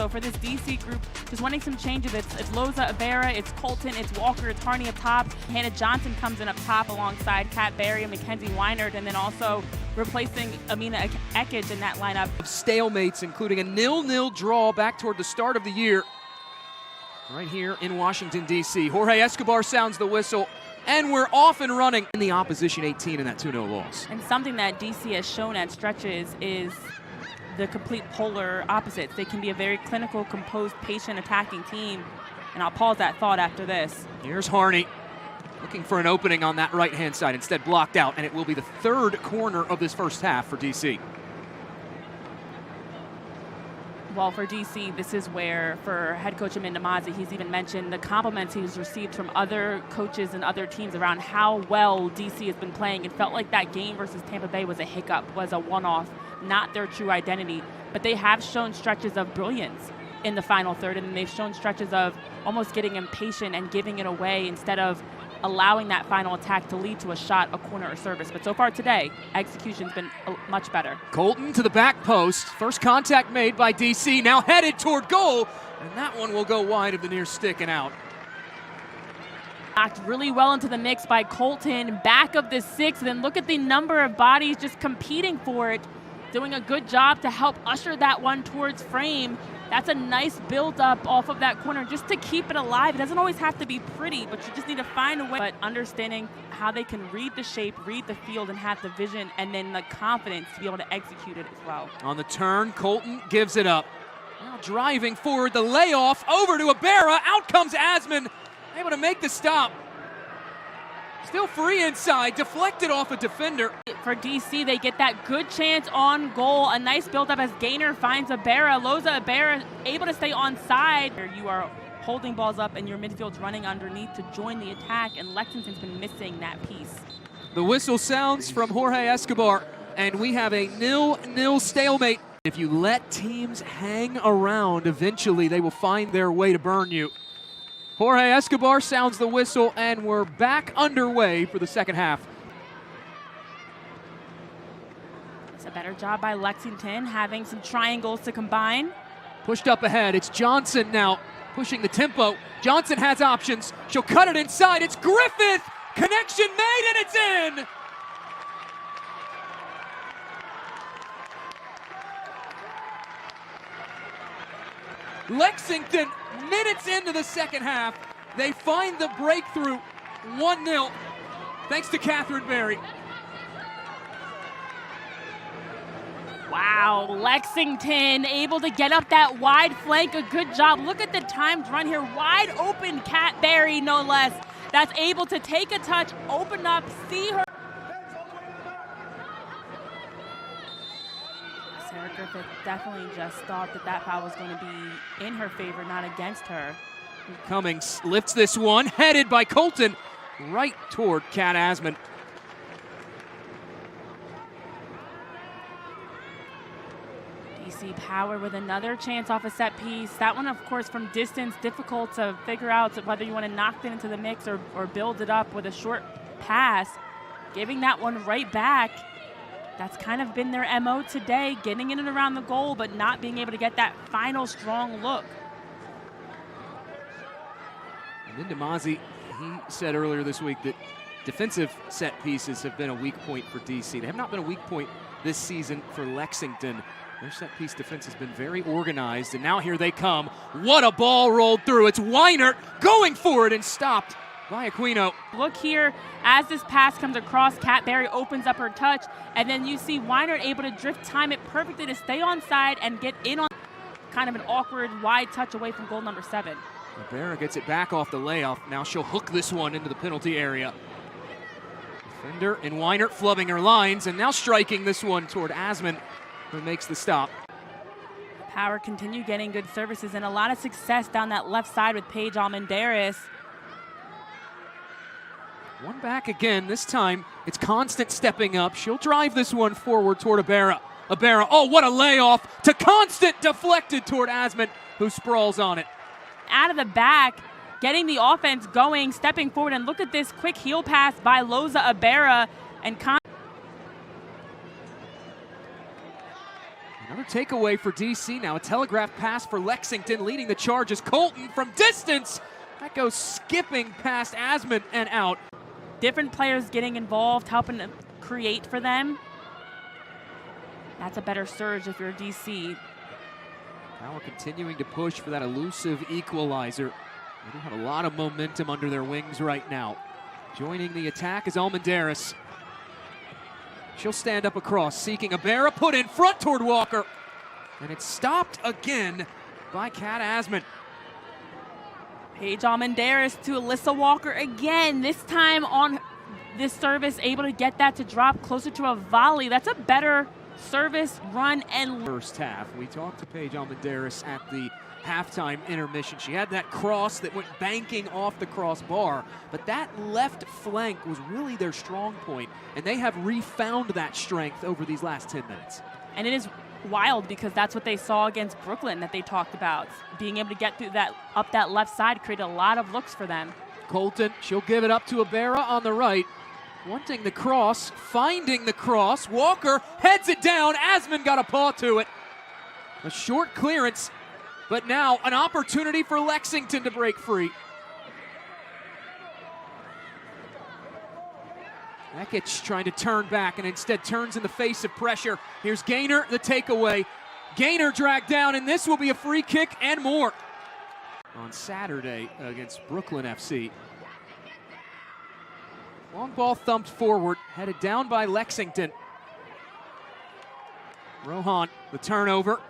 So for this DC group, just wanting some changes. It's Loza, Abera, it's Colton, it's Walker, it's Harney up top. Hannah Johnson comes in up top alongside Kat Berry and McKenzie Weinert, and then also replacing Amina Ekic in that lineup. Stalemates, including a 0-0 draw back toward the start of the year. Right here in Washington, D.C. Jorge Escobar sounds the whistle, and we're off and running in the opposition 18 in that 2-0 loss. And something that DC has shown at stretches is the complete polar opposites. They can be a very clinical, composed, patient, attacking team. And I'll pause that thought after this. Here's Harney looking for an opening on that right-hand side, instead blocked out, and it will be the third corner of this first half for DC. Well, for DC, this is where, for head coach Amin Namazi, he's even mentioned the compliments he's received from other coaches and other teams around how well DC has been playing. It felt like that game versus Tampa Bay was a hiccup, was a one-off, not their true identity. But they have shown stretches of brilliance in the final third, and they've shown stretches of almost getting impatient and giving it away instead of allowing that final attack to lead to a shot, a corner, or service. But so far today, execution's been much better. Colton to the back post. First contact made by DC, now headed toward goal, and that one will go wide of the near stick and out. Knocked really well into the mix by Colton, back of the six, and then look at the number of bodies just competing for it, doing a good job to help usher that one towards frame. That's a nice build-up off of that corner just to keep it alive. It doesn't always have to be pretty, but you just need to find a way. But understanding how they can read the shape, read the field, and have the vision, and then the confidence to be able to execute it as well. On the turn, Colton gives it up. Now driving forward, the layoff over to Abera. Out comes Asman, able to make the stop. Still free inside, deflected off a defender. For DC, they get that good chance on goal. A nice build-up as Gaynor finds Abera. Loza, Abera able to stay on side. You are holding balls up and your midfield's running underneath to join the attack, and Lexington's been missing that piece. The whistle sounds from Jorge Escobar, and we have a 0-0 stalemate. If you let teams hang around, eventually they will find their way to burn you. Jorge Escobar sounds the whistle, and we're back underway for the second half. It's a better job by Lexington, having some triangles to combine. Pushed up ahead, it's Johnson now pushing the tempo. Johnson has options, she'll cut it inside, it's Griffith! Connection made, and it's in! Lexington, minutes into the second half, they find the breakthrough, 1-0, thanks to Catherine Berry. Wow, Lexington able to get up that wide flank, a good job. Look at the timed run here, wide open Kat Berry, no less. That's able to take a touch, open up, see her. Sarah Griffith definitely just thought that that foul was going to be in her favor, not against her. Cummings lifts this one, headed by Colton, right toward Kat Asman. DC Power with another chance off a set piece. That one, of course, from distance, difficult to figure out whether you want to knock it into the mix or build it up with a short pass. Giving that one right back. That's kind of been their MO today, getting in and around the goal, but not being able to get that final strong look. And then Namazi, he said earlier this week that defensive set pieces have been a weak point for DC. They have not been a weak point this season for Lexington. Their set piece defense has been very organized, and now here they come. What a ball rolled through. It's Weinert going for it and stopped by Aquino. Look here, as this pass comes across, Kat Berry opens up her touch, and then you see Weinert able to drift time it perfectly to stay on side and get in on kind of an awkward wide touch away from goal number 7. Rivera gets it back off the layoff. Now she'll hook this one into the penalty area. Defender and Weinert flubbing her lines, and now striking this one toward Asman, who makes the stop. Power continue getting good services and a lot of success down that left side with Paige Almendares. One back again, this time it's Constant stepping up. She'll drive this one forward toward Abera. Abera, oh, what a layoff to Constant, deflected toward Asman, who sprawls on it. Out of the back, getting the offense going, stepping forward, and look at this quick heel pass by Loza, Abera, and Another Another takeaway for DC now. A telegraph pass for Lexington, leading the charges. Colton from distance. That goes skipping past Asman and out. Different players getting involved, helping to create for them. That's a better surge if you're DC. Power continuing to push for that elusive equalizer. They do have a lot of momentum under their wings right now. Joining the attack is Almendaris. She'll stand up across, seeking Abera, put in front toward Walker. And it's stopped again by Kat Asman. Paige Almendaris to Alyssa Walker again, this time on this service, able to get that to drop closer to a volley. That's a better service, run, and first half. We talked to Paige Almendaris at the halftime intermission. She had that cross that went banking off the crossbar, but that left flank was really their strong point, and they have refound that strength over these last 10 minutes. And it is wild because that's what they saw against Brooklyn that they talked about. Being able to get through that, up that left side, created a lot of looks for them. Colton, she'll give it up to Abera on the right. Wanting the cross, finding the cross. Walker heads it down. Asman got a paw to it. A short clearance, but now an opportunity for Lexington to break free. Ekich trying to turn back and instead turns in the face of pressure. Here's Gaynor, the takeaway. Gaynor dragged down, and this will be a free kick and more. On Saturday against Brooklyn FC. Long ball thumped forward, headed down by Lexington. Rohan, the turnover.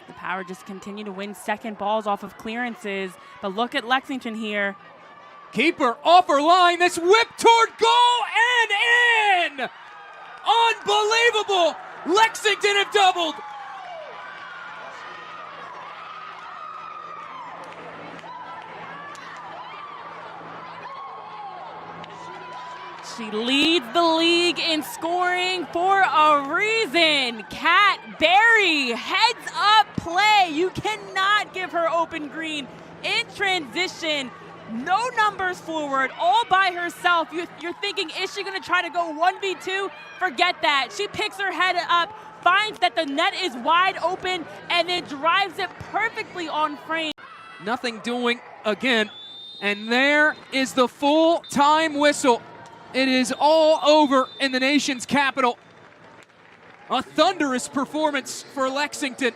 The Power just continue to win second balls off of clearances, but look at Lexington here. Keeper off her line, this whip toward goal and in! Unbelievable! Lexington have doubled! She leads the league in scoring for a reason. Kat Berry, heads up play. You cannot give her open green in transition. No numbers forward, all by herself. You're thinking, is she gonna try to go 1v2? Forget that. She picks her head up, finds that the net is wide open, and then drives it perfectly on frame. Nothing doing again. And there is the full-time whistle. It is all over in the nation's capital. A thunderous performance for Lexington.